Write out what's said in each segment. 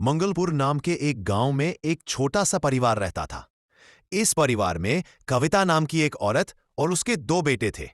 मंगलपुर नाम के एक गांव में एक छोटा सा परिवार रहता था। इस परिवार में कविता नाम की एक औरत और उसके दो बेटे थे।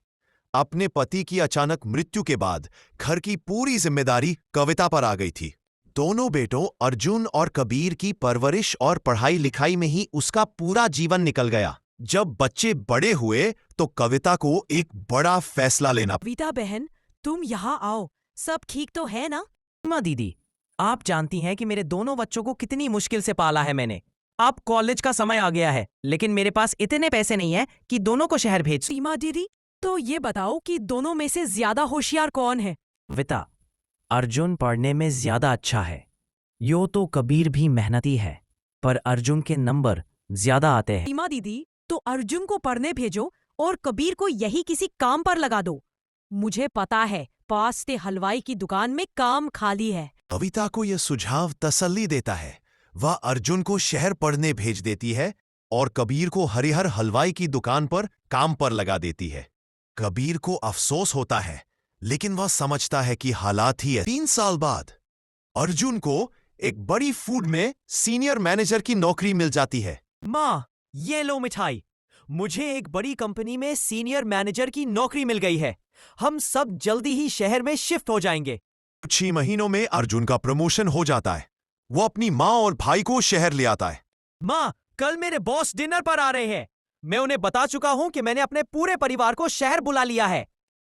अपने पति की अचानक मृत्यु के बाद घर की पूरी जिम्मेदारी कविता पर आ गई थी। दोनों बेटों अर्जुन और कबीर की परवरिश और पढ़ाई लिखाई में ही उसका पूरा जीवन निकल गया। जब बच्चे बड़े हुए तो कविता को एक बड़ा फैसला लेना। कविता बहन, तुम यहाँ आओ। सब ठीक तो है ना? माँ दीदी, आप जानती हैं कि मेरे दोनों बच्चों को कितनी मुश्किल से पाला है मैंने। अब कॉलेज का समय आ गया है, लेकिन मेरे पास इतने पैसे नहीं है कि दोनों को शहर भेज। सीमा दीदी, तो ये बताओ कि दोनों में से ज्यादा होशियार कौन है? कविता, अर्जुन पढ़ने में ज्यादा अच्छा है। यो तो कबीर भी मेहनती है, पर अर्जुन के नंबर ज्यादा आते हैं। सीमा दीदी, तो अर्जुन को पढ़ने भेजो और कबीर को यही किसी काम पर लगा दो। मुझे पता है पास से हलवाई की दुकान में काम खाली है। कविता को यह सुझाव तसल्ली देता है। वह अर्जुन को शहर पढ़ने भेज देती है और कबीर को हरिहर हलवाई की दुकान पर काम पर लगा देती है। कबीर को अफसोस होता है, लेकिन वह समझता है कि हालात ही है। 3 साल बाद अर्जुन को एक बड़ी फूड में सीनियर मैनेजर की नौकरी मिल जाती है। माँ, ये लो मिठाई। मुझे एक बड़ी कंपनी में सीनियर मैनेजर की नौकरी मिल गई है। हम सब जल्दी ही शहर में शिफ्ट हो जाएंगे। कुछ ही महीनों में अर्जुन का प्रमोशन हो जाता है। वो अपनी माँ और भाई को शहर ले आता है। माँ, कल मेरे बॉस डिनर पर आ रहे हैं। मैं उन्हें बता चुका हूँ कि मैंने अपने पूरे परिवार को शहर बुला लिया है।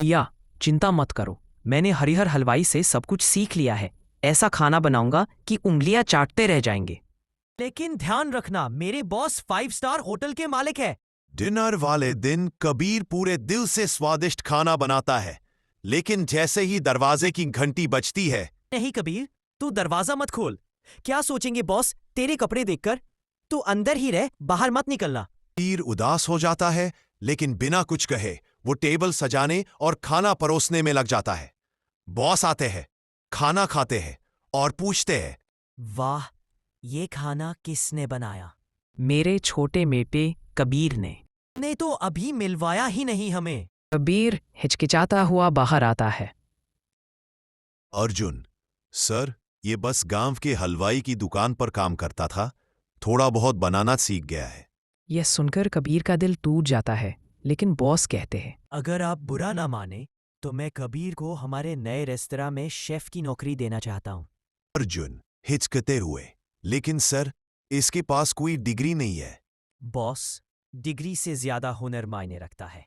भैया, चिंता मत करो, मैंने हरिहर हलवाई से सब कुछ सीख लिया है। ऐसा खाना बनाऊंगा कि उंगलियां चाटते रह जाएंगे। लेकिन ध्यान रखना, मेरे बॉस 5 स्टार होटल के मालिक है। डिनर वाले दिन कबीर पूरे दिल से स्वादिष्ट खाना बनाता है, लेकिन जैसे ही दरवाजे की घंटी बजती है। नहीं कबीर, तू दरवाजा मत खोल। क्या सोचेंगे बॉस तेरे कपड़े देखकर? तू अंदर ही रह, बाहर मत निकलना। कबीर उदास हो जाता है, लेकिन बिना कुछ कहे वो टेबल सजाने और खाना परोसने में लग जाता है। बॉस आते हैं, खाना खाते हैं और पूछते हैं, वाह, ये खाना किसने बनाया? मेरे छोटे बेटे कबीर ने तो अभी मिलवाया ही नहीं हमें। कबीर हिचकिचाता हुआ बाहर आता है। अर्जुन, सर, ये बस गांव के हलवाई की दुकान पर काम करता था, थोड़ा बहुत बनाना सीख गया है। यह सुनकर कबीर का दिल टूट जाता है, लेकिन बॉस कहते हैं, अगर आप बुरा ना माने तो मैं कबीर को हमारे नए रेस्तरां में शेफ की नौकरी देना चाहता हूँ। अर्जुन हिचकते हुए, लेकिन सर, इसके पास कोई डिग्री नहीं है। बॉस, डिग्री से ज्यादा हुनर मायने रखता है।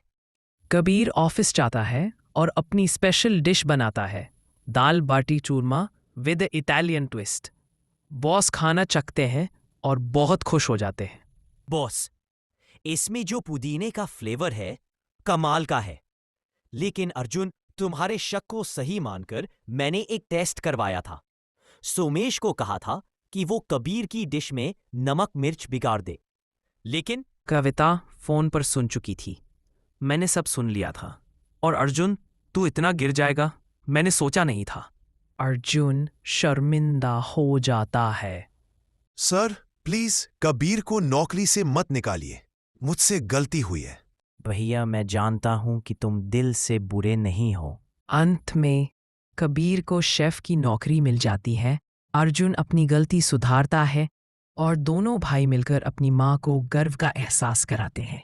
कबीर ऑफिस जाता है और अपनी स्पेशल डिश बनाता है, दाल बाटी चूरमा विद इटालियन ट्विस्ट। बॉस खाना चखते हैं और बहुत खुश हो जाते हैं। बॉस, इसमें जो पुदीने का फ्लेवर है कमाल का है। लेकिन अर्जुन, तुम्हारे शक को सही मानकर मैंने एक टेस्ट करवाया था। सोमेश को कहा था कि वो कबीर की डिश में नमक मिर्च बिगाड़ दे, लेकिन कविता फोन पर सुन चुकी थी। मैंने सब सुन लिया था। और अर्जुन, तू इतना गिर जाएगा मैंने सोचा नहीं था। अर्जुन शर्मिंदा हो जाता है। सर, प्लीज कबीर को नौकरी से मत निकालिए, मुझसे गलती हुई है। भैया, मैं जानता हूं कि तुम दिल से बुरे नहीं हो। अंत में कबीर को शेफ की नौकरी मिल जाती है। अर्जुन अपनी गलती सुधारता है और दोनों भाई मिलकर अपनी माँ को गर्व का एहसास कराते हैं।